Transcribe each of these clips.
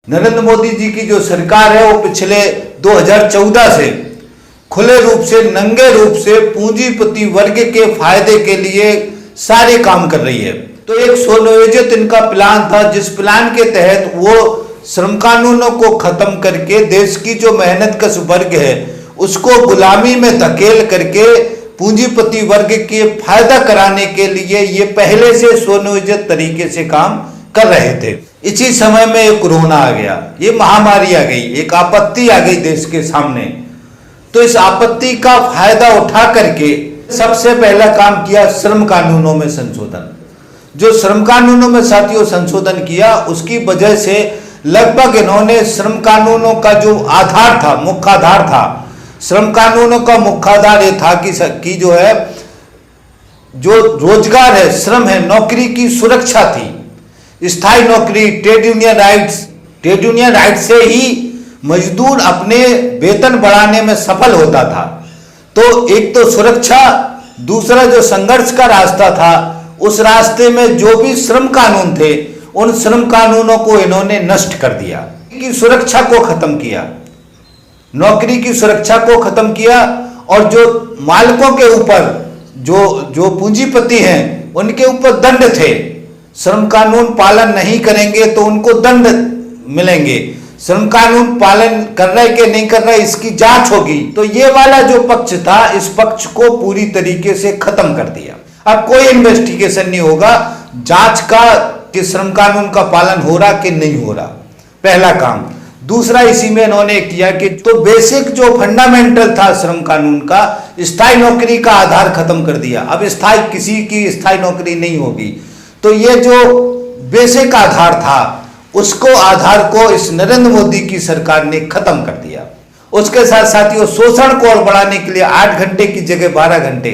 नरेंद्र मोदी जी की जो सरकार है वो पिछले 2014 से खुले रूप से, नंगे रूप से पूंजीपति वर्ग के फायदे के लिए सारे काम कर रही है। तो एक सुनियोजित इनका प्लान था, जिस प्लान के तहत वो श्रम कानूनों को खत्म करके देश की जो मेहनतकश वर्ग है उसको गुलामी में धकेल करके पूंजीपति वर्ग के फायदा कराने के लिए ये पहले से सुनियोजित तरीके से काम कर रहे थे। इसी समय में एक कोरोना आ गया, ये महामारी आ गई, एक आपत्ति आ गई देश के सामने। तो इस आपत्ति का फायदा उठा करके सबसे पहला काम किया श्रम कानूनों में संशोधन। जो श्रम कानूनों में साथियों संशोधन किया, उसकी वजह से लगभग इन्होंने श्रम कानूनों का जो आधार था, मुख्य आधार था, श्रम कानूनों का मुख्य आधार ये था कि जो है जो रोजगार है, श्रम है, नौकरी की सुरक्षा थी, स्थायी नौकरी, ट्रेड यूनियन राइट से ही मजदूर अपने वेतन बढ़ाने में सफल होता था। तो एक तो सुरक्षा, दूसरा जो संघर्ष का रास्ता था, उस रास्ते में जो भी श्रम कानून थे उन श्रम कानूनों को इन्होंने नष्ट कर दिया, की सुरक्षा को खत्म किया, नौकरी की सुरक्षा को खत्म किया। और जो मालिकों के ऊपर जो पूंजीपति हैं उनके ऊपर दंड थे, श्रम कानून पालन नहीं करेंगे तो उनको दंड मिलेंगे, श्रम कानून पालन कर रहे कि नहीं कर रहे इसकी जांच होगी। तो ये वाला जो पक्ष था, इस पक्ष को पूरी तरीके से खत्म कर दिया। अब कोई इन्वेस्टिगेशन नहीं होगा जांच का कि श्रम कानून का पालन हो रहा कि नहीं हो रहा, पहला काम। दूसरा इसी में इन्होंने किया कि तो बेसिक जो फंडामेंटल था श्रम कानून का, स्थायी नौकरी का आधार खत्म कर दिया। अब किसी की स्थायी नौकरी नहीं होगी। तो ये जो बेसिक आधार था, उसको आधार को इस नरेंद्र मोदी की सरकार ने खत्म कर दिया। उसके साथ साथियों शोषण को और बढ़ाने के लिए 8 घंटे की जगह 12 घंटे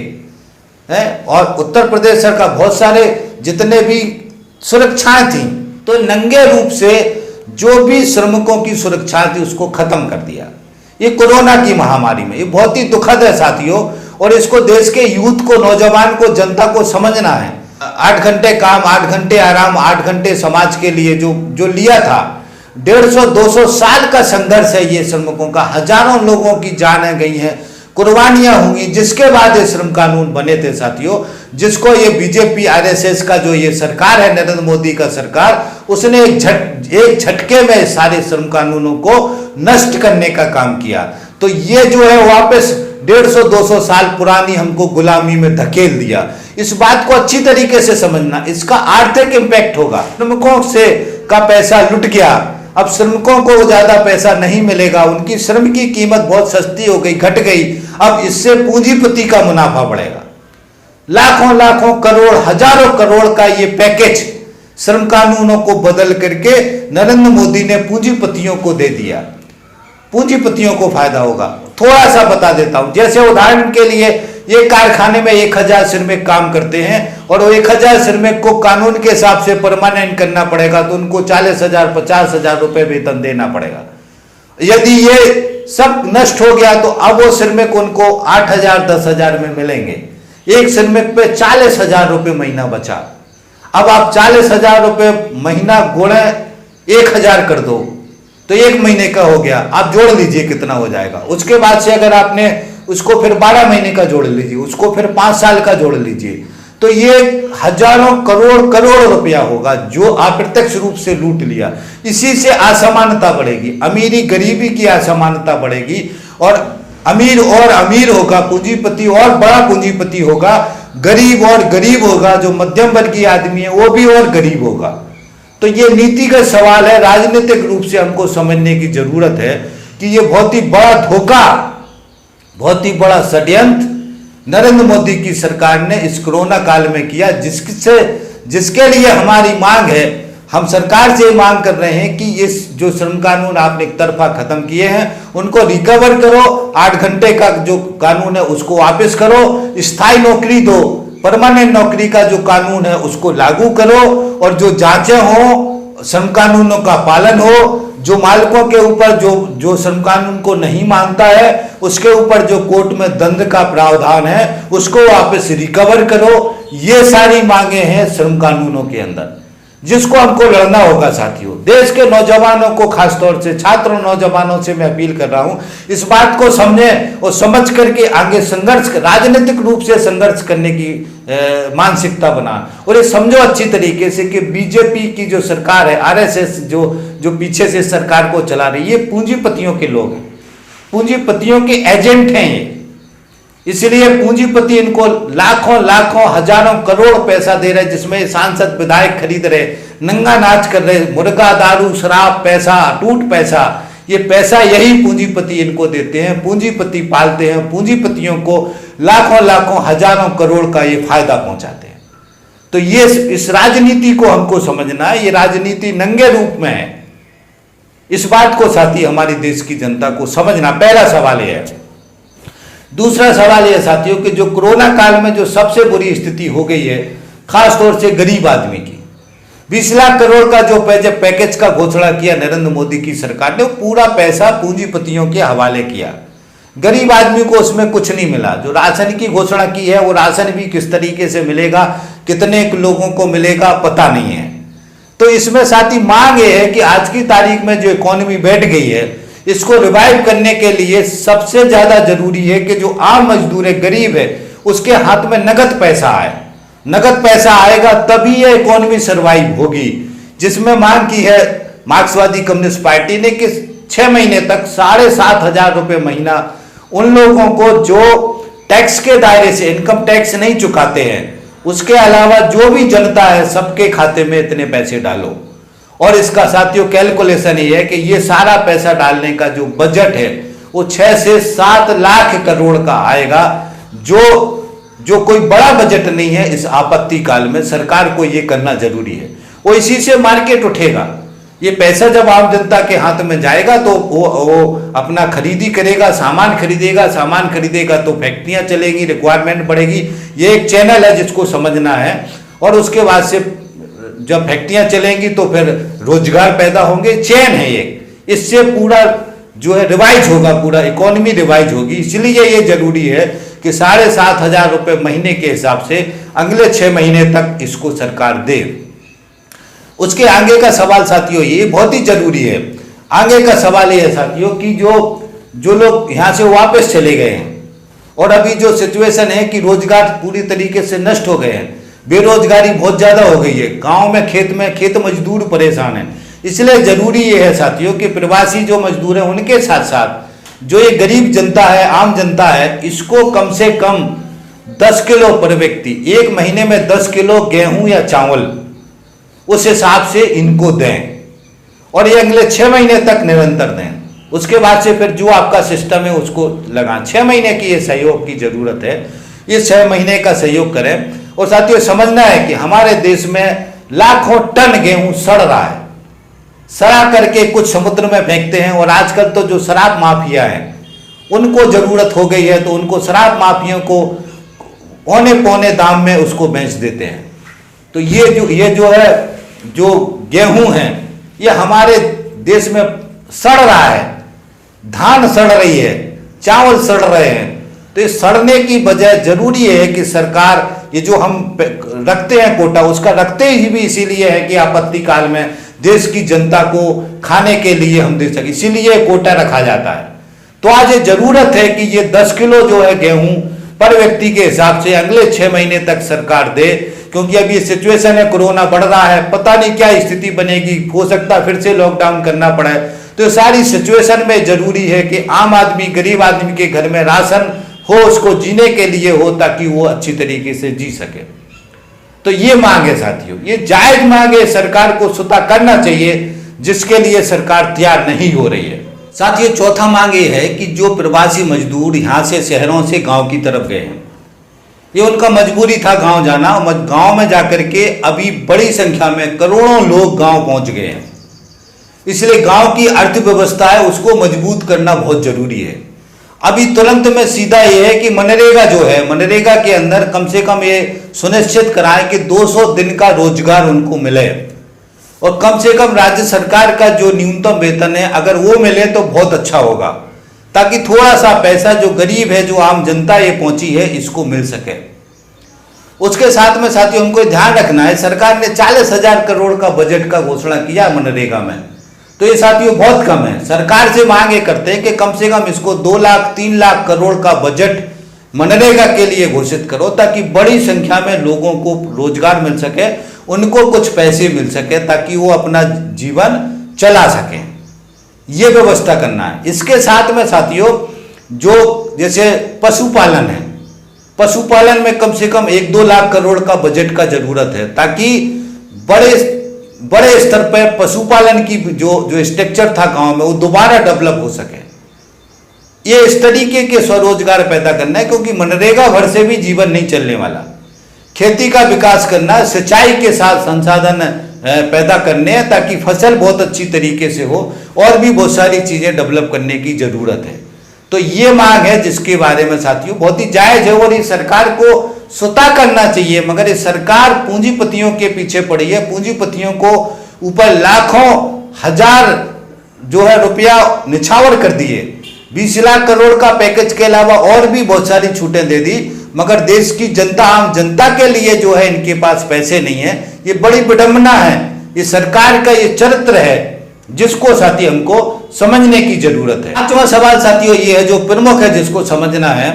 है। और उत्तर प्रदेश सरकार बहुत सारे जितने भी सुरक्षाएं थी, तो नंगे रूप से जो भी श्रमिकों की सुरक्षा थी उसको खत्म कर दिया। ये कोरोना की महामारी में ये बहुत ही दुखद है साथियों, और इसको देश के यूथ को, नौजवान को, जनता को समझना है। 8 घंटे काम, 8 घंटे आराम, 8 घंटे समाज के लिए जो लिया था, 150-200 साल का संघर्ष है ये श्रमिकों का। हजारों लोगों की जानें गई हैं, कुर्बानियां होंगी, जिसके बाद ये श्रम कानून बने थे साथियों, जिसको ये बीजेपी आरएसएस का जो ये सरकार है, नरेंद्र मोदी का सरकार, उसने एक झटके में सारे श्रम कानूनों को नष्ट करने का काम किया। तो ये जो है वापस 150-200 साल पुरानी हमको गुलामी में धकेल दिया। इस बात को अच्छी तरीके से समझना, इसका आर्थिक इंपैक्ट होगा। श्रमिकों से का पैसा लुट गया, अब श्रमिकों को ज्यादा पैसा नहीं मिलेगा, उनकी श्रम की कीमत बहुत सस्ती हो गई, घट गई। अब इससे पूंजीपति का मुनाफा बढ़ेगा। लाखों करोड़, हजारों करोड़ का ये पैकेज श्रम कानूनों को बदल करके नरेंद्र मोदी ने पूंजीपतियों को दे दिया। पूंजीपतियों को फायदा होगा। थोड़ा सा बता देता हूं, जैसे उदाहरण के लिए ये कारखाने में 1000 श्रमिक काम करते हैं और 1000 श्रमिक को कानून के हिसाब से परमानेंट करना पड़ेगा, तो उनको 40,000 50,000 रुपए वेतन देना पड़ेगा। यदि ये सब नष्ट हो गया तो अब वो श्रमिक उनको 8,000 10,000 में मिलेंगे। एक श्रमिक पे 40,000 रुपए महीना बचा। अब आप 40,000 रुपए महीना गुणे 1000 कर दो तो 1 महीने का हो गया। आप जोड़ लीजिए कितना हो जाएगा। उसके बाद से अगर आपने उसको फिर 12 महीने का जोड़ लीजिए, उसको फिर 5 साल का जोड़ लीजिए, तो ये हजारों करोड़ रुपया होगा जो अप्रत्यक्ष रूप से लूट लिया। इसी से असमानता बढ़ेगी, अमीरी गरीबी की असमानता बढ़ेगी, और अमीर होगा पूंजीपति और बड़ा पूंजीपति होगा, गरीब और गरीब होगा, जो मध्यम वर्गीय आदमी है वो भी और गरीब होगा। तो ये नीतिगत सवाल है, राजनीतिक रूप से हमको समझने की जरूरत है कि ये बहुत ही बड़ा धोखा, बहुत ही बड़ा षड्यंत्र नरेंद्र मोदी की सरकार ने इस कोरोना काल में किया, जिसके लिए हमारी मांग है, हम सरकार से मांग कर रहे हैं कि ये जो श्रम कानून आपने एक तरफा खत्म किए हैं उनको रिकवर करो, 8 घंटे का जो कानून है उसको वापस करो, स्थायी नौकरी दो, परमानेंट नौकरी का जो कानून है उसको लागू करो, और जो जांचें हो, श्रम कानूनों का पालन हो, जो मालिकों के ऊपर जो श्रम कानून को नहीं मानता है उसके ऊपर जो कोर्ट में दंड का प्रावधान है उसको वापस रिकवर करो। ये सारी मांगे हैं श्रम कानूनों के अंदर। जिसको हमको लड़ना होगा साथियों। देश के नौजवानों को, खासतौर से छात्रों नौजवानों से मैं अपील कर रहा हूं, इस बात को समझें और समझ करके आगे संघर्ष, राजनीतिक रूप से संघर्ष करने की मानसिकता बना। और ये समझो अच्छी तरीके से कि बीजेपी की जो सरकार है, आरएसएस जो पीछे से सरकार को चला रही है, ये पूंजीपतियों के लोग हैं, पूंजीपतियों के एजेंट हैं ये। इसलिए पूंजीपति इनको लाखों लाखों हजारों करोड़ पैसा दे रहे, जिसमें सांसद विधायक खरीद रहे, नंगा नाच कर रहे, मुर्गा, दारू, शराब, पैसा, टूट पैसा, ये पैसा यही पूंजीपति इनको देते हैं, पूंजीपति पालते हैं, पूंजीपतियों को लाखों लाखों हजारों करोड़ का ये फायदा पहुंचाते हैं। तो ये इस राजनीति को हमको समझना है, ये राजनीति नंगे रूप में है। इस बात को साथी हमारी देश की जनता को समझना, पहला सवाल यह है। दूसरा सवाल यह साथियों कि जो कोरोना काल में जो सबसे बुरी स्थिति हो गई है, खासतौर से गरीब आदमी की, 20 लाख करोड़ का जो पैकेज का घोषणा किया नरेंद्र मोदी की सरकार ने, पूरा पैसा पूंजीपतियों के हवाले किया। गरीब आदमी को उसमें कुछ नहीं मिला। जो राशन की घोषणा की है, वो राशन भी किस तरीके से मिलेगा, कितने लोगों को मिलेगा, पता नहीं है। तो इसमें साथी मांग ये है कि आज की तारीख में जो इकोनॉमी बैठ गई है, इसको रिवाइव करने के लिए सबसे ज्यादा जरूरी है कि जो आम मजदूर है, गरीब है, उसके हाथ में नगद पैसा आए। नगद पैसा आएगा तभी ये इकोनॉमी सर्वाइव होगी। जिसमें मांग की है मार्क्सवादी कम्युनिस्ट पार्टी ने कि 6 महीने तक 7,500 रुपये महीना उन लोगों को जो टैक्स के दायरे से इनकम टैक्स नहीं चुकाते हैं, उसके अलावा जो भी जनता है, सबके खाते में इतने पैसे डालो। और इसका साथियों कैलकुलेशन ये है कि ये सारा पैसा डालने का जो बजट है वो 6 से 7 लाख करोड़ का आएगा, जो कोई बड़ा बजट नहीं है। इस आपत्ति काल में सरकार को ये करना जरूरी है, और इसी से मार्केट उठेगा। ये पैसा जब आम जनता के हाथ में जाएगा तो वो अपना खरीदी करेगा, सामान खरीदेगा तो फैक्ट्रियां चलेगी, रिक्वायरमेंट बढ़ेगी। ये एक चैनल है जिसको समझना है। और उसके बाद से जब फैक्ट्रियां चलेंगी तो फिर रोजगार पैदा होंगे, चैन है ये। इससे पूरा जो है रिवाइज होगा, पूरा इकोनॉमी रिवाइज होगी। इसलिए ये जरूरी है कि 7,500 रुपये महीने के हिसाब से अगले 6 महीने तक इसको सरकार दे। उसके आगे का सवाल साथियों, ये बहुत ही जरूरी है। आगे का सवाल ये है साथियों कि जो लोग यहाँ से वापस चले गए हैं, और अभी जो सिचुएशन है कि रोजगार पूरी तरीके से नष्ट हो गए हैं, बेरोजगारी बहुत ज्यादा हो गई है, गांव में खेत मजदूर परेशान हैं। इसलिए जरूरी ये है साथियों कि प्रवासी जो मजदूर हैं, उनके साथ साथ जो ये गरीब जनता है, आम जनता है, इसको कम से कम 10 किलो पर व्यक्ति, एक महीने में 10 किलो गेहूं या चावल उस हिसाब से इनको दें, और ये अगले 6 महीने तक निरंतर दें। उसके बाद से फिर जो आपका सिस्टम है उसको लगाएं। 6 महीने की ये सहयोग की जरूरत है, ये 6 महीने का सहयोग करें। और साथियों समझना है कि हमारे देश में लाखों टन गेहूं सड़ रहा है, सड़ा करके कुछ समुद्र में फेंकते हैं। और आजकल तो जो शराब माफिया हैं, उनको जरूरत हो गई है, तो उनको शराब माफियों को औने पौने दाम में उसको बेच देते हैं। तो ये जो है, जो गेहूं है, ये हमारे देश में सड़ रहा है, धान सड़ रही है, चावल सड़ रहे हैं। तो ये सड़ने की बजाय जरूरी है कि सरकार ये जो हम रखते हैं कोटा, उसका रखते ही भी इसीलिए है कि आपत्ति काल में देश की जनता को खाने के लिए हम दे सके, इसीलिए कोटा रखा जाता है। तो आज ये जरूरत है कि ये 10 किलो जो है गेहूं पर व्यक्ति के हिसाब से अगले 6 महीने तक सरकार दे। क्योंकि अभी सिचुएशन है, कोरोना बढ़ रहा है, पता नहीं क्या स्थिति बनेगी, हो सकता है फिर से लॉकडाउन करना पड़े। तो सारी सिचुएशन में जरूरी है कि आम आदमी, गरीब आदमी के घर में राशन हो, उसको जीने के लिए हो, ताकि वो अच्छी तरीके से जी सके। तो ये मांग है साथियों, ये जायज मांग है, सरकार को स्वतः करना चाहिए, जिसके लिए सरकार तैयार नहीं हो रही है। साथियों चौथा मांग ये है कि जो प्रवासी मजदूर यहाँ से शहरों से गांव की तरफ गए हैं, ये उनका मजबूरी था गांव जाना, और गांव में जाकर के अभी बड़ी संख्या में करोड़ों लोग गांव पहुंच गए हैं। इसलिए गांव की अर्थव्यवस्था है, उसको मजबूत करना बहुत जरूरी है। अभी तुरंत में सीधा ये है कि मनरेगा जो है, मनरेगा के अंदर कम से कम ये सुनिश्चित कराएं कि 200 दिन का रोजगार उनको मिले, और कम से कम राज्य सरकार का जो न्यूनतम वेतन है अगर वो मिले तो बहुत अच्छा होगा, ताकि थोड़ा सा पैसा जो गरीब है, जो आम जनता ये पहुंची है, इसको मिल सके। उसके साथ में साथियों हमको ध्यान रखना है, सरकार ने 40,000 करोड़ का बजट का घोषणा किया मनरेगा में, तो ये साथियों बहुत कम है। सरकार से मांग ये करते हैं कि कम से कम इसको 2 लाख 3 लाख करोड़ का बजट मनरेगा के लिए घोषित करो, ताकि बड़ी संख्या में लोगों को रोजगार मिल सके, उनको कुछ पैसे मिल सके, ताकि वो अपना जीवन चला सके। ये व्यवस्था करना है। इसके साथ में साथियों जो जैसे पशुपालन है, पशुपालन में कम से कम 1-2 लाख करोड़ का बजट का जरूरत है, ताकि बड़े स्तर पर पशुपालन की जो स्ट्रक्चर था गांव में वो दोबारा डेवलप हो सके। ये इस तरीके के स्वरोजगार पैदा करना है, क्योंकि मनरेगा भर से भी जीवन नहीं चलने वाला। खेती का विकास करना, सिंचाई के साथ संसाधन पैदा करने हैं, ताकि फसल बहुत अच्छी तरीके से हो, और भी बहुत सारी चीजें डेवलप करने की जरूरत है। तो ये मांग है जिसके बारे में साथियों बहुत ही जायज है, और ये सरकार को स्वतः करना चाहिए, मगर ये सरकार पूंजीपतियों के पीछे पड़ी है। पूंजीपतियों को ऊपर लाखों हजार जो है रुपया निछावर कर दिए। 20 लाख करोड़ का पैकेज के अलावा और भी बहुत सारी छूटें दे दी, मगर देश की जनता, आम जनता के लिए जो है इनके पास पैसे नहीं है। ये बड़ी विडंबना है। ये सरकार का ये चरित्र है जिसको साथी हमको समझने की जरूरत है। 5वां सवाल साथियों ये है जो प्रमुख है, जिसको समझना है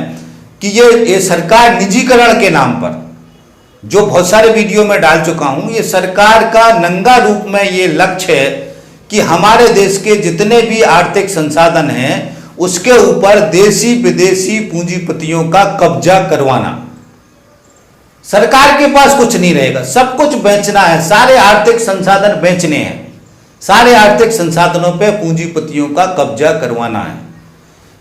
कि ये सरकार निजीकरण के नाम पर, जो बहुत सारे वीडियो में डाल चुका हूं, ये सरकार का नंगा रूप में ये लक्ष्य है कि हमारे देश के जितने भी आर्थिक संसाधन हैं उसके ऊपर देशी विदेशी पूंजीपतियों का कब्जा करवाना। सरकार के पास कुछ नहीं रहेगा, सब कुछ बेचना है, सारे आर्थिक संसाधन बेचने हैं, सारे आर्थिक संसाधनों पे पूंजीपतियों का कब्जा करवाना है।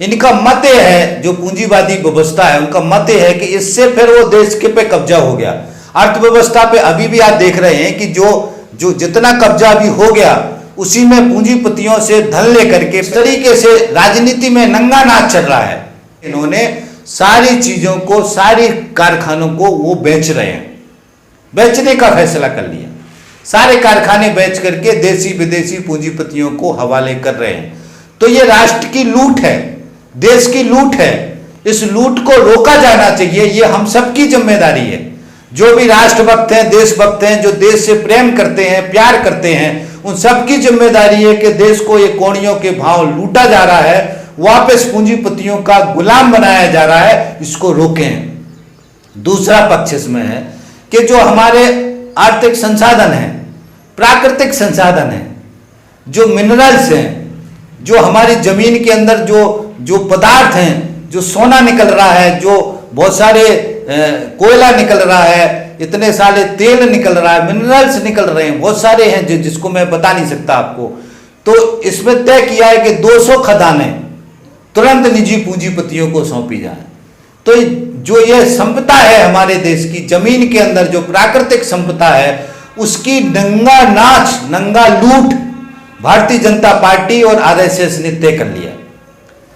इनका मत है, जो पूंजीवादी व्यवस्था है उनका मत है कि इससे फिर वो देश के पे कब्जा हो गया। अर्थव्यवस्था पे अभी भी आप देख रहे हैं कि जो जितना कब्जा अभी हो गया उसी में पूंजीपतियों से धन लेकर के इस तरीके से राजनीति में नंगा नाच चल रहा है। इन्होंने सारी चीजों को, सारी कारखानों को वो बेच रहे हैं, बेचने का फैसला कर लिया। सारे कारखाने बेच करके देशी विदेशी पूंजीपतियों को हवाले कर रहे हैं। तो ये राष्ट्र की लूट है, देश की लूट है। इस लूट को रोका जाना चाहिए, ये हम सबकी जिम्मेदारी है। जो भी राष्ट्रभक्त हैं, देशभक्त हैं, जो देश से प्रेम करते हैं, प्यार करते हैं, उन सबकी जिम्मेदारी है कि देश को ये कोड़ियों के भाव लूटा जा रहा है, वापस पूंजीपतियों का गुलाम बनाया जा रहा है, इसको रोकें। दूसरा पक्ष इसमें है कि जो हमारे आर्थिक संसाधन हैं, प्राकृतिक संसाधन हैं, जो मिनरल्स हैं, जो हमारी जमीन के अंदर जो पदार्थ हैं, जो सोना निकल रहा है, जो बहुत सारे कोयला निकल रहा है, इतने सारे तेल निकल रहा है, मिनरल्स निकल रहे हैं, बहुत सारे हैं जिसको मैं बता नहीं सकता आपको। तो इसमें तय किया है कि 200 खदानें तुरंत निजी पूंजीपतियों को सौंपी जाए। तो जो ये संपदा है हमारे देश की जमीन के अंदर, जो प्राकृतिक संपदा है, उसकी नंगा नाच, नंगा लूट भारतीय जनता पार्टी और आरएसएस ने तय कर लिया,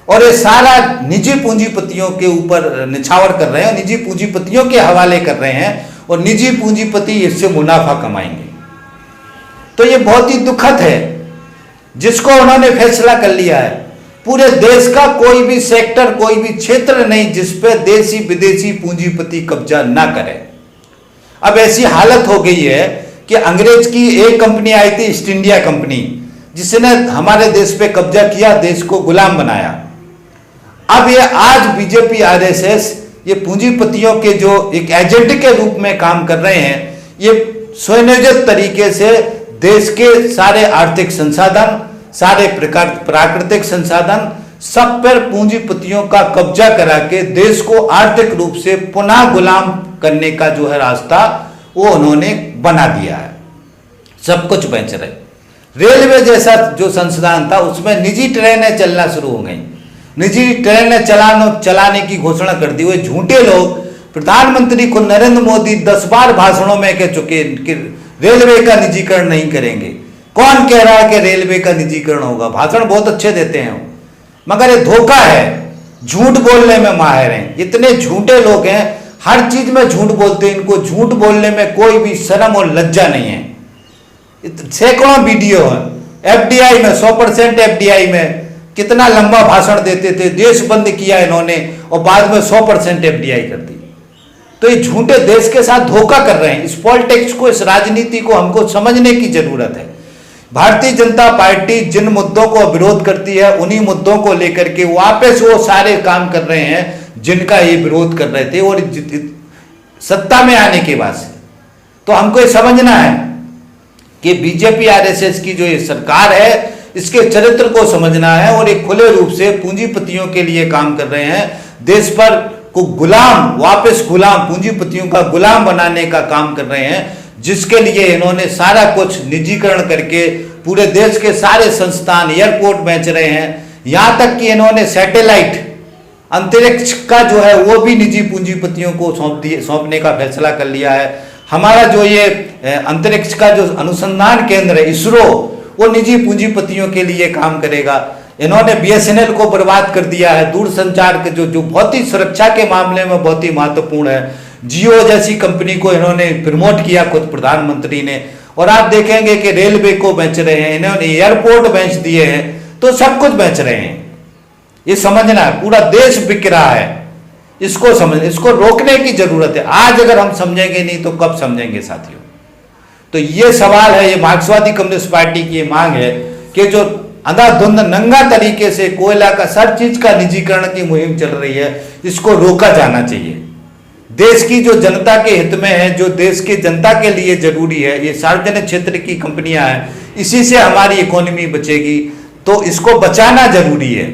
और ये सारा निजी पूंजीपतियों के ऊपर निछावर कर रहे हैं, निजी पूंजीपतियों के हवाले कर रहे हैं, और निजी पूंजीपति इससे मुनाफा कमाएंगे। तो ये बहुत ही दुखद है जिसको उन्होंने फैसला कर लिया है। पूरे देश का कोई भी सेक्टर, कोई भी क्षेत्र नहीं जिस पे देशी विदेशी पूंजीपति कब्जा ना करे। अब ऐसी हालत हो गई है कि अंग्रेज की एक कंपनी आई थी, ईस्ट इंडिया कंपनी, जिसने हमारे देश पे कब्जा किया, देश को गुलाम बनाया। अब ये आज बीजेपी आरएसएस ये पूंजीपतियों के जो एक एजेंट के रूप में काम कर रहे हैं, ये सुनियोजित तरीके से देश के सारे आर्थिक संसाधन, सारे प्राकृतिक संसाधन, सब पर पूंजीपतियों का कब्जा करा के देश को आर्थिक रूप से पुनः गुलाम करने का जो है रास्ता वो उन्होंने बना दिया है। सब कुछ बेच रहे। रेलवे जैसा जो संस्थान था उसमें निजी ट्रेनें चलना शुरू हो गई, निजी ट्रेनें चलाने की घोषणा कर दी। वो झूठे लोग, प्रधानमंत्री को नरेंद्र मोदी 10 बार भाषणों में कह चुके कि रेलवे का निजीकरण नहीं करेंगे। कौन कह रहा है कि रेलवे का निजीकरण होगा? भाषण बहुत अच्छे देते हैं, मगर ये धोखा है, झूठ बोलने में माहिर हैं। इतने झूठे लोग हैं, हर चीज में झूठ बोलते हैं, इनको झूठ बोलने में कोई भी शर्म और लज्जा नहीं है। सैकड़ों वीडियो है एफडीआई में, 100% एफडीआई में कितना लंबा भाषण देते थे, देश बंद किया इन्होंने और बाद में 100% एफडीआई कर दी। तो ये झूठे देश के साथ धोखा कर रहे हैं। इस पॉलिटिक्स को, इस राजनीति को हमको समझने की जरूरत है। भारतीय जनता पार्टी जिन मुद्दों को विरोध करती है, उन्हीं मुद्दों को लेकर के वापस वो सारे काम कर रहे हैं जिनका ये विरोध कर रहे थे, और सत्ता में आने के बाद से। तो हमको ये समझना है कि बीजेपी आरएसएस की जो ये सरकार है, इसके चरित्र को समझना है, और एक खुले रूप से पूंजीपतियों के लिए काम कर रहे हैं। देश पर को गुलाम, वापस गुलाम, पूंजीपतियों का गुलाम बनाने का काम कर रहे हैं, जिसके लिए इन्होंने सारा कुछ निजीकरण करके पूरे देश के सारे संस्थान, एयरपोर्ट बेच रहे हैं। यहां तक कि इन्होंने सैटेलाइट, अंतरिक्ष का जो है वो भी निजी पूंजीपतियों को सौंपने का फैसला कर लिया है। हमारा जो ये अंतरिक्ष का जो अनुसंधान केंद्र है इसरो, वो निजी पूंजीपतियों के लिए काम करेगा। इन्होंने बीएसएनएल को बर्बाद कर दिया है, दूरसंचार के जो बहुत ही सुरक्षा के मामले में बहुत ही महत्वपूर्ण है। जियो जैसी कंपनी को इन्होंने प्रमोट किया खुद प्रधानमंत्री ने। और आप देखेंगे कि रेलवे को बेच रहे हैं, इन्होंने एयरपोर्ट बेच दिए हैं, तो सब कुछ बेच रहे हैं। ये समझना है, पूरा देश बिक रहा है, इसको समझ, इसको रोकने की जरूरत है। आज अगर हम समझेंगे नहीं तो कब समझेंगे साथियों। तो ये सवाल है, ये मार्क्सवादी कम्युनिस्ट पार्टी की ये मांग है कि जो अंधाधुंध नंगा तरीके से कोयला का, हर चीज का निजीकरण की मुहिम चल रही है, इसको रोका जाना चाहिए। देश की जो जनता के हित में है, जो देश की जनता के लिए जरूरी है, ये सार्वजनिक क्षेत्र की कंपनियां हैं, इसी से हमारी इकोनॉमी बचेगी, तो इसको बचाना जरूरी है।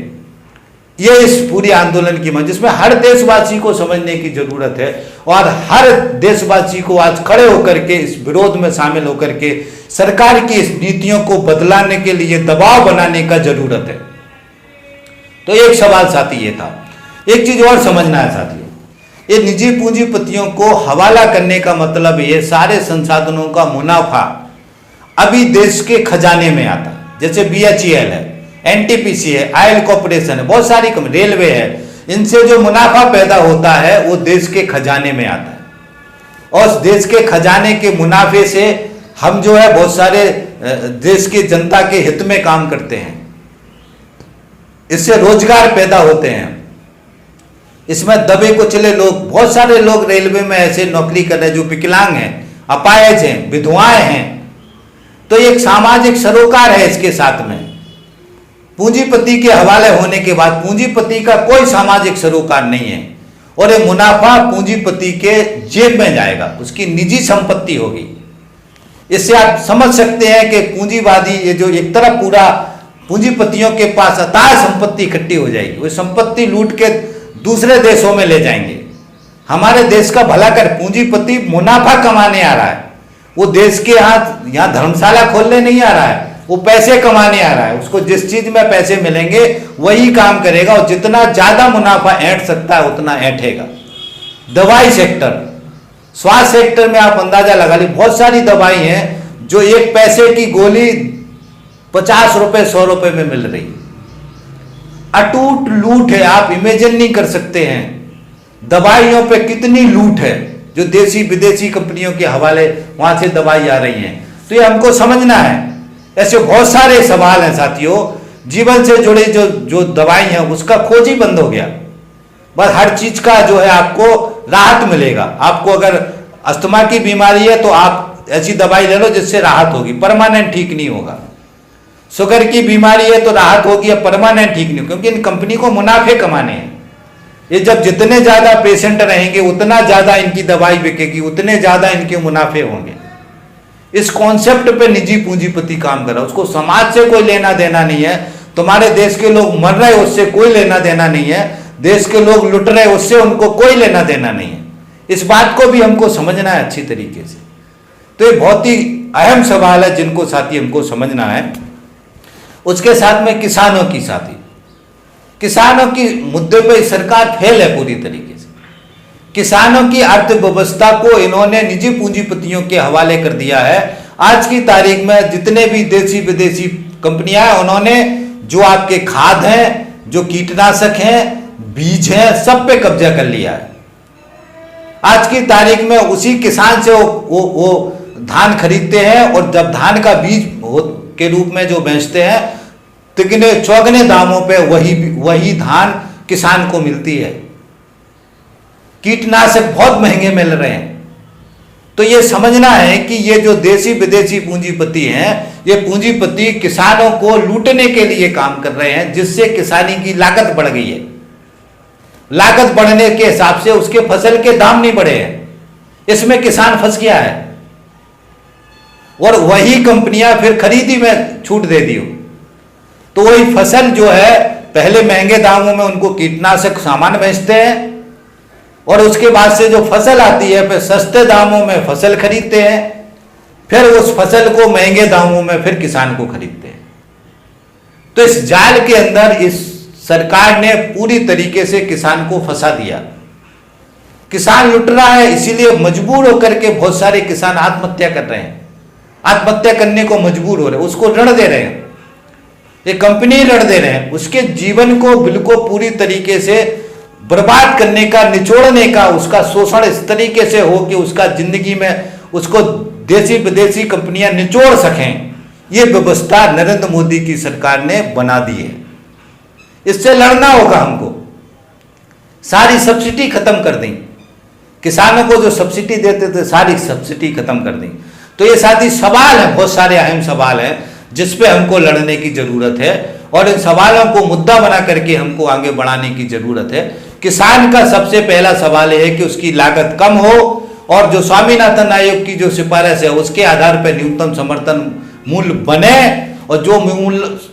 ये इस पूरी आंदोलन की मंच, जिसमें हर देशवासी को समझने की जरूरत है, और हर देशवासी को आज खड़े होकर के इस विरोध में शामिल होकर के सरकार की इस नीतियों को बदलाने के लिए दबाव बनाने का जरूरत है। तो एक सवाल साथी ये था। एक चीज और समझना है साथियों, ये निजी पूंजीपतियों को हवाला करने का मतलब ये सारे संसाधनों का मुनाफा अभी देश के खजाने में आता, जैसे बीएचईएल है, एनटीपीसी है, ऑयल कॉर्पोरेशन है, बहुत सारी कंपनी, रेलवे है, इनसे जो मुनाफा पैदा होता है वो देश के खजाने में आता है। और देश के खजाने के मुनाफे से हम जो है बहुत सारे देश की जनता के हित में काम करते हैं, इससे रोजगार पैदा होते हैं। इसमें दबे कुचले लोग, बहुत सारे लोग रेलवे में ऐसे नौकरी कर रहे हैं जो विकलांग हैं, अपाहिज हैं, विधवाएं हैं। तो एक सामाजिक सरोकार है इसके साथ में। पूंजीपति के हवाले होने के बाद पूंजीपति का कोई सामाजिक सरोकार नहीं है, और ये मुनाफा पूंजीपति के जेब में जाएगा, उसकी निजी संपत्ति होगी। इससे आप समझ सकते हैं कि पूंजीवादी, ये जो एक तरफ पूरा पूंजीपतियों के पास अथाह संपत्ति इकट्ठी हो जाएगी, वो संपत्ति लूट के दूसरे देशों में ले जाएंगे। हमारे देश का भला कर, पूंजीपति मुनाफा कमाने आ रहा है, वो देश के यहाँ धर्मशाला खोलने नहीं आ रहा है, वो पैसे कमाने आ रहा है। उसको जिस चीज में पैसे मिलेंगे वही काम करेगा, और जितना ज्यादा मुनाफा ऐंठ सकता है उतना ऐंठेगा। दवाई सेक्टर, स्वास्थ्य सेक्टर में आप अंदाजा लगा ली, बहुत सारी दवाई हैं जो एक पैसे की गोली 50 रुपए 100 रुपए में मिल रही। अटूट लूट है, आप इमेजिन नहीं कर सकते हैं दवाइयों पे कितनी लूट है, जो देसी विदेशी कंपनियों के हवाले वहां से दवाई आ रही हैं। तो ये हमको समझना है। ऐसे बहुत सारे सवाल हैं साथियों, जीवन से जुड़े जो दवाई हैं उसका खोज ही बंद हो गया। बस हर चीज का जो है आपको राहत मिलेगा। आपको अगर अस्थमा की बीमारी है तो आप ऐसी दवाई ले लो जिससे राहत होगी, परमानेंट ठीक नहीं होगा। शुगर की बीमारी है तो राहत होगी, अब परमानेंट ठीक नहीं, क्योंकि इन कंपनी को मुनाफे कमाने हैं। ये जब जितने ज्यादा पेशेंट रहेंगे उतना ज्यादा इनकी दवाई बिकेगी, उतने ज्यादा इनके मुनाफे होंगे। इस कॉन्सेप्ट पे निजी पूंजीपति काम कर रहा है, उसको समाज से कोई लेना देना नहीं है। तुम्हारे देश के लोग मर रहे उससे कोई लेना देना नहीं है, देश के लोग लुट रहे उससे उनको कोई लेना देना नहीं है। इस बात को भी हमको समझना है अच्छी तरीके से। तो ये बहुत ही अहम सवाल है जिनको साथी हमको समझना है। उसके साथ में किसानों की साथी, किसानों की मुद्दे पे सरकार फेल है पूरी तरीके से। किसानों की अर्थव्यवस्था को इन्होंने निजी पूंजीपतियों के हवाले कर दिया है। आज की तारीख में जितने भी देसी विदेशी कंपनियां हैं, उन्होंने जो आपके खाद हैं, जो कीटनाशक हैं, बीज हैं, सब पे कब्जा कर लिया है। आज की तारीख में उसी किसान से वो धान खरीदते हैं, और जब धान का बीज के रूप में जो बेचते हैं, तिगने चौगने दामों पे वही धान किसान को मिलती है। कीटनाशक बहुत महंगे मिल रहे हैं। तो ये समझना है कि ये जो देसी विदेशी पूंजीपति हैं, ये पूंजीपति किसानों को लूटने के लिए काम कर रहे हैं, जिससे किसानी की लागत बढ़ गई है। लागत बढ़ने के हिसाब से उसके फसल के दाम नहीं बढ़े हैं, इसमें किसान फंस गया है। और वही कंपनियां फिर खरीदी में छूट दे दी हो, तो वही फसल जो है पहले महंगे दामों में उनको कीटनाशक सामान बेचते हैं, और उसके बाद से जो फसल आती है फिर सस्ते दामों में फसल खरीदते हैं, फिर उस फसल को महंगे दामों में फिर किसान को खरीदते हैं। तो इस जाल के अंदर इस सरकार ने पूरी तरीके से किसान को फंसा दिया। किसान लुट रहा है, इसीलिए मजबूर होकर के बहुत सारे किसान आत्महत्या कर रहे हैं, आत्महत्या करने को मजबूर हो रहे हैं, उसको ऋण दे रहे हैं, ये कंपनी ऋण दे रहे हैं, उसके जीवन को बिल्कुल पूरी तरीके से बर्बाद करने का, निचोड़ने का, उसका शोषण इस तरीके से हो कि उसका जिंदगी में उसको देसी विदेशी कंपनियां निचोड़ सकें। यह व्यवस्था नरेंद्र मोदी की सरकार ने बना दी है। इससे लड़ना होगा हमको। सारी सब्सिडी खत्म कर दी, किसानों को जो सब्सिडी देते थे सारी सब्सिडी खत्म कर दी। तो ये सारी सवाल है, बहुत सारे अहम सवाल हैं जिस पे हमको लड़ने की जरूरत है, और इन सवालों को मुद्दा बना करके हमको आगे बढ़ाने की जरूरत है। किसान का सबसे पहला सवाल है कि उसकी लागत कम हो, और जो स्वामीनाथन आयोग की जो सिफारिश है उसके आधार पर न्यूनतम समर्थन मूल्य बने, और जो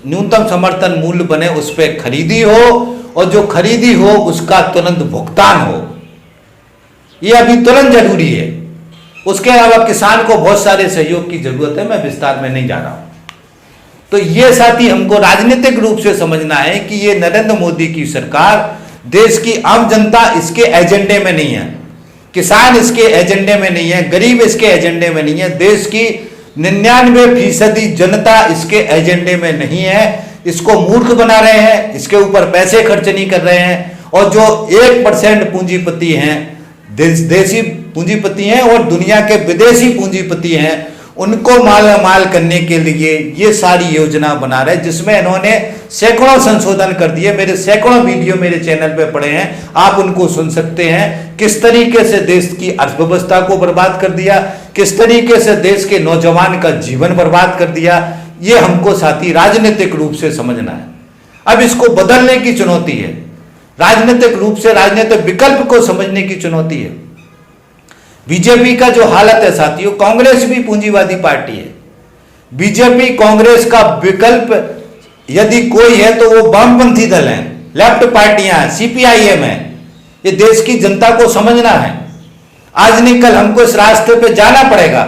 न्यूनतम समर्थन मूल्य बने उस पर खरीदी हो, और जो खरीदी हो उसका तुरंत भुगतान हो। यह अभी तुरंत जरूरी है। उसके अलावा किसान को बहुत सारे सहयोग की जरूरत है, मैं विस्तार में नहीं जा रहा हूं। तो ये साथी हमको राजनीतिक रूप से समझना है कि ये नरेंद्र मोदी की सरकार, देश की आम जनता इसके एजेंडे में नहीं है, किसान इसके एजेंडे में नहीं है, गरीब इसके एजेंडे में नहीं है, देश की 99% जनता इसके एजेंडे में नहीं है। इसको मूर्ख बना रहे हैं, इसके ऊपर पैसे खर्च नहीं कर रहे हैं, और जो 1% पूंजीपति हैं, देसी पूंजीपति हैं और दुनिया के विदेशी पूंजीपति हैं, उनको माल करने के लिए ये सारी योजना बना रहे हैं, जिसमें इन्होंने सैकड़ों संशोधन कर दिए। मेरे सैकड़ों वीडियो मेरे चैनल पे पड़े हैं, आप उनको सुन सकते हैं। किस तरीके से देश की अर्थव्यवस्था को बर्बाद कर दिया, किस तरीके से देश के नौजवान का जीवन बर्बाद कर दिया, ये हमको साथी राजनीतिक रूप से समझना है। अब इसको बदलने की चुनौती है, राजनीतिक रूप से राजनीतिक विकल्प को समझने की चुनौती है। बीजेपी का जो हालत है साथियों, कांग्रेस भी पूंजीवादी पार्टी है, बीजेपी कांग्रेस का विकल्प यदि कोई है तो वो वामपंथी दल है, लेफ्ट पार्टियां हैं, सीपीआईएम है। ये देश की जनता को समझना है। आज नहीं कल हमको इस रास्ते पे जाना पड़ेगा,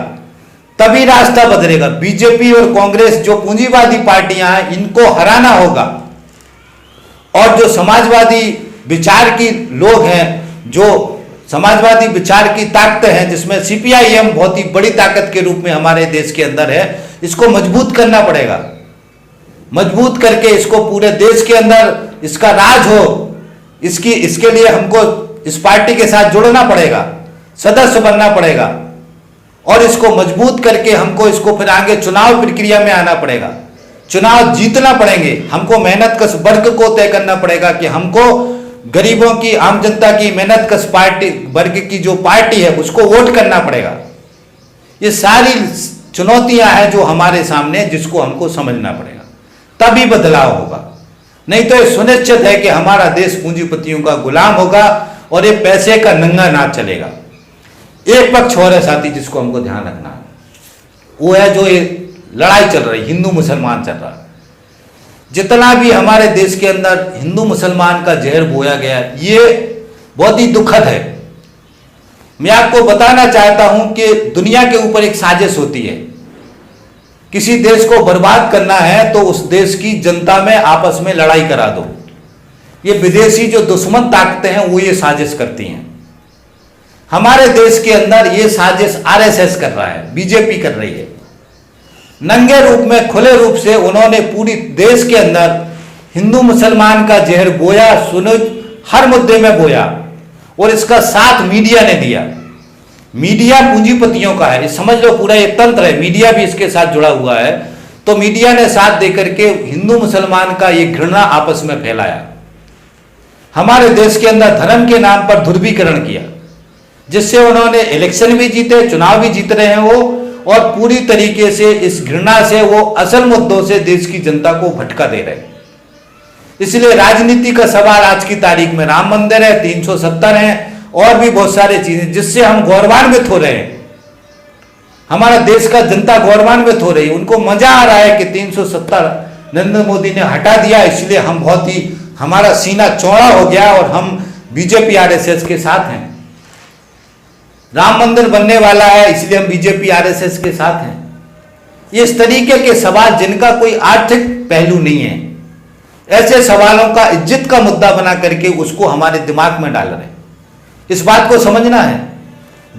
तभी रास्ता बदलेगा। बीजेपी और कांग्रेस जो पूंजीवादी पार्टियां हैं, इनको हराना होगा, और जो समाजवादी विचार की लोग हैं, जो समाजवादी विचार की ताकत है, जिसमें सीपीआईएम बहुत ही बड़ी ताकत के रूप में हमारे देश के अंदर है, इसको मजबूत करना पड़ेगा। मजबूत करके इसको पूरे देश के अंदर इसका राज हो, इसके लिए हमको इस पार्टी के साथ जुड़ना पड़ेगा, सदस्य बनना पड़ेगा, और इसको मजबूत करके हमको इसको फिर आगे चुनाव प्रक्रिया में आना पड़ेगा, चुनाव जीतना पड़ेंगे। हमको मेहनत कश वर्ग को तय करना पड़ेगा कि हमको गरीबों की, आम जनता की मेहनत कश पार्टी वर्ग की जो पार्टी है उसको वोट करना पड़ेगा। ये सारी चुनौतियां हैं जो हमारे सामने, जिसको हमको समझना पड़ेगा, तभी बदलाव होगा। नहीं तो ये सुनिश्चित है कि हमारा देश पूंजीपतियों का गुलाम होगा और ये पैसे का नंगा नाच चलेगा। एक पक्ष और है साथी जिसको हमको ध्यान रखना है, वो है जो ये लड़ाई चल रही, हिंदू मुसलमान चल रहा है। जितना भी हमारे देश के अंदर हिंदू मुसलमान का जहर बोया गया, ये बहुत ही दुखद है। मैं आपको बताना चाहता हूं कि दुनिया के ऊपर एक साजिश होती है, किसी देश को बर्बाद करना है तो उस देश की जनता में आपस में लड़ाई करा दो। ये विदेशी जो दुश्मन ताकतें हैं वो ये साजिश करती हैं। हमारे देश के अंदर ये साजिश आरएसएस कर रहा है, बीजेपी कर रही है। नंगे रूप में, खुले रूप से उन्होंने पूरी देश के अंदर हिंदू मुसलमान का जहर बोया, सुनो, हर मुद्दे में बोया, और इसका साथ मीडिया ने दिया। मीडिया पूंजीपतियों का है, समझ लो, पूरा ये तंत्र है, मीडिया भी इसके साथ जुड़ा हुआ है। तो मीडिया ने साथ देकर के हिंदू मुसलमान का ये घृणा आपस में फैलाया। हमारे देश के अंदर धर्म के नाम पर ध्रुवीकरण किया, जिससे उन्होंने इलेक्शन भी जीते, चुनाव भी जीत रहे हैं वो, और पूरी तरीके से इस घृणा से वो असल मुद्दों से देश की जनता को भटका दे रहे हैं। इसलिए राजनीति का सवाल आज की तारीख में राम मंदिर है, 370 है, और भी बहुत सारी चीजें जिससे हम गौरवान्वित हो रहे हैं। हमारा देश का जनता गौरवान्वित हो रही है, उनको मजा आ रहा है कि 370 नरेंद्र मोदी ने हटा दिया, इसलिए हम बहुत ही, हमारा सीना चौड़ा हो गया और हम बीजेपी आरएसएस के साथ हैं। राम मंदिर बनने वाला है इसलिए हम बीजेपी आरएसएस के साथ हैं। ये इस तरीके के सवाल जिनका कोई आर्थिक पहलू नहीं है, ऐसे सवालों का इज्जत का मुद्दा बना करके उसको हमारे दिमाग में डाल रहे हैं। इस बात को समझना है।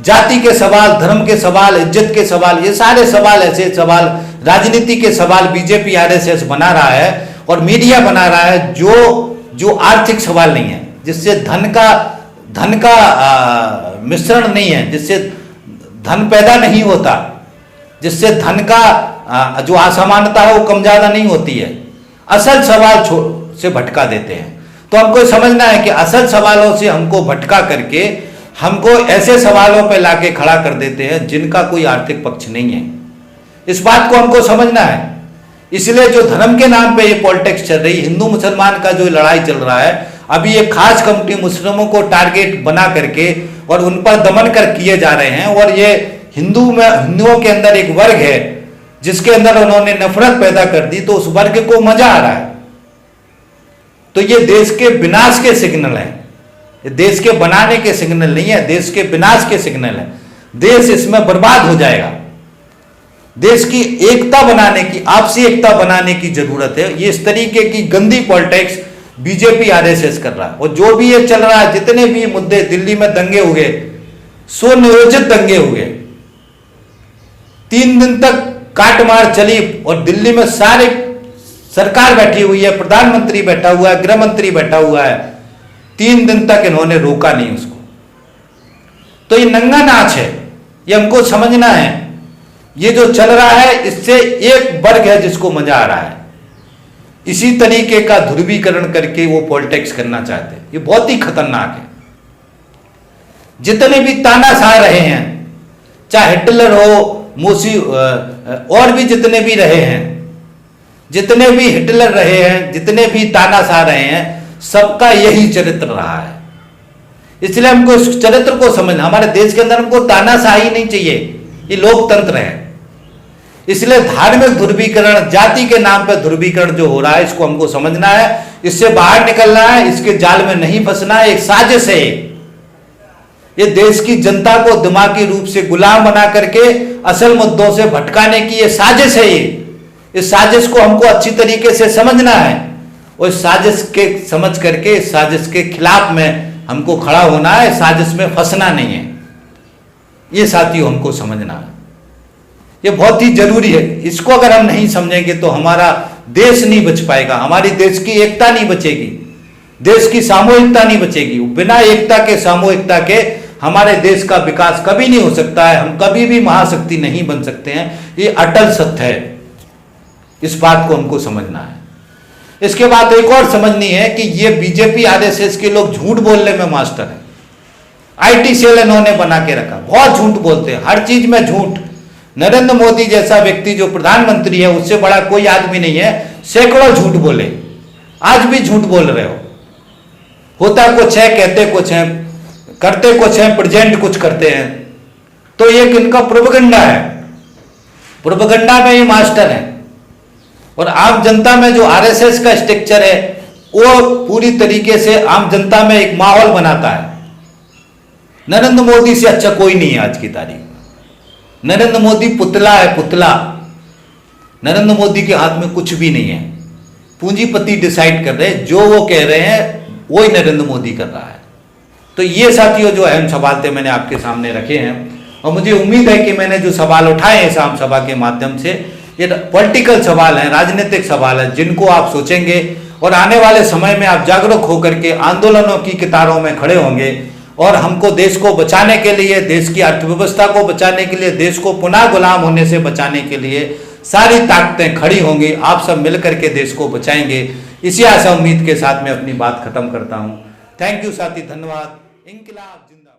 जाति के सवाल, धर्म के सवाल, इज्जत के सवाल, ये सारे सवाल, ऐसे सवाल, राजनीति के सवाल बीजेपी आरएसएस बना रहा है और मीडिया बना रहा है जो आर्थिक सवाल नहीं है, जिससे धन का मिश्रण नहीं है, जिससे धन पैदा नहीं होता, जिससे धन का जो असमानता है वो कम ज्यादा नहीं होती है। असल सवाल से भटका देते हैं। तो हमको समझना है कि असल सवालों से हमको भटका करके हमको ऐसे सवालों पे लाके खड़ा कर देते हैं जिनका कोई आर्थिक पक्ष नहीं है। इस बात को हमको समझना है। इसलिए जो धर्म के नाम पे ये पॉलिटिक्स चल रही, हिंदू मुसलमान का जो लड़ाई चल रहा है, अभी एक खास कमिटी मुस्लिमों को टारगेट बना करके और उन पर दमन कर किए जा रहे हैं, और ये हिंदुओं के अंदर एक वर्ग है जिसके अंदर उन्होंने नफरत पैदा कर दी, तो उस वर्ग को मजा आ रहा है। तो ये देश के विनाश के सिग्नल है, ये देश के बनाने के सिग्नल नहीं है, देश के विनाश के सिग्नल है। देश इसमें बर्बाद हो जाएगा। देश की एकता बनाने की, आपसी एकता बनाने की जरूरत है। ये इस तरीके की गंदी पॉलिटिक्स बीजेपी आरएसएस कर रहा है, और जो भी ये चल रहा है, जितने भी मुद्दे, दिल्ली में दंगे हुए, सुनियोजित दंगे हुए, 3 दिन तक काटमार चली, और दिल्ली में सारे सरकार बैठी हुई है, प्रधानमंत्री बैठा हुआ है, गृह मंत्री बैठा हुआ है, 3 दिन तक इन्होंने रोका नहीं उसको। तो ये नंगा नाच है, ये हमको समझना है। ये जो चल रहा है इससे एक वर्ग है जिसको मजा आ रहा है। इसी तरीके का ध्रुवीकरण करके वो पॉलिटिक्स करना चाहते हैं। ये बहुत ही खतरनाक है। जितने भी तानाशाह रहे हैं, चाहे हिटलर हो, मोसी, और भी जितने भी रहे हैं, जितने भी हिटलर रहे हैं, जितने भी तानाशाह रहे हैं, सबका यही चरित्र रहा है। इसलिए हमको इस चरित्र को समझना। हमारे देश के अंदर हमको तानाशाही नहीं चाहिए, ये लोकतंत्र है। इसलिए धार्मिक ध्रुवीकरण, जाति के नाम पर ध्रुवीकरण जो हो रहा है, इसको हमको समझना है, इससे बाहर निकलना है, इसके जाल में नहीं फंसना है। एक साजिश है ये देश की जनता को दिमागी रूप से गुलाम बना करके असल मुद्दों से भटकाने की ये साजिश है। इस साजिश को हमको अच्छी तरीके से समझना है, और इस साजिश के समझ करके इस साजिश के खिलाफ में हमको खड़ा होना है। साजिश में फंसना नहीं है, ये साथियों हमको समझना है। ये बहुत ही जरूरी है। इसको अगर हम नहीं समझेंगे तो हमारा देश नहीं बच पाएगा, हमारी देश की एकता नहीं बचेगी, देश की सामूहिकता नहीं बचेगी। बिना एकता के, सामूहिकता के हमारे देश का विकास कभी नहीं हो सकता है। हम कभी भी महाशक्ति नहीं बन सकते हैं, ये अटल सत्य है। इस बात को हमको समझना है। इसके बाद एक और समझनी है कि ये बीजेपी आरएसएस के लोग झूठ बोलने में मास्टर है। आईटी सेल इन्होंने बना के रखा, बहुत झूठ बोलते हैं, हर चीज में झूठ। नरेंद्र मोदी जैसा व्यक्ति जो प्रधानमंत्री है, उससे बड़ा कोई आदमी नहीं है, सैकड़ों झूठ बोले, आज भी झूठ बोल रहे हो। होता कुछ है, कहते कुछ है, करते कुछ है, प्रेजेंट कुछ करते हैं। तो ये इनका प्रोपेगेंडा है, प्रोपेगेंडा में ही मास्टर है। और आम जनता में जो आरएसएस का स्ट्रक्चर है, वो पूरी तरीके से आम जनता में एक माहौल बनाता है। नरेंद्र मोदी से अच्छा कोई नहीं है आज की तारीख में। नरेंद्र मोदी पुतला है, पुतला। नरेंद्र मोदी के हाथ में कुछ भी नहीं है। पूंजीपति डिसाइड कर रहे हैं, जो वो कह रहे हैं वही नरेंद्र मोदी कर रहा है। तो ये साथियों जो अहम सवाल थे मैंने आपके सामने रखे हैं, और मुझे उम्मीद है कि मैंने जो सवाल उठाए हैं इस आम सभा के माध्यम से, ये पॉलिटिकल सवाल हैं, राजनीतिक सवाल है, जिनको आप सोचेंगे और आने वाले समय में आप जागरूक होकर के आंदोलनों की कतारों में खड़े होंगे, और हमको देश को बचाने के लिए, देश की अर्थव्यवस्था को बचाने के लिए, देश को पुनः गुलाम होने से बचाने के लिए सारी ताकतें खड़ी होंगी। आप सब मिलकर के देश को बचाएंगे। इसी आशा उम्मीद के साथ मैं अपनी बात खत्म करता हूँ। थैंक यू साथी, धन्यवाद। इंकलाब जिंदाबाद।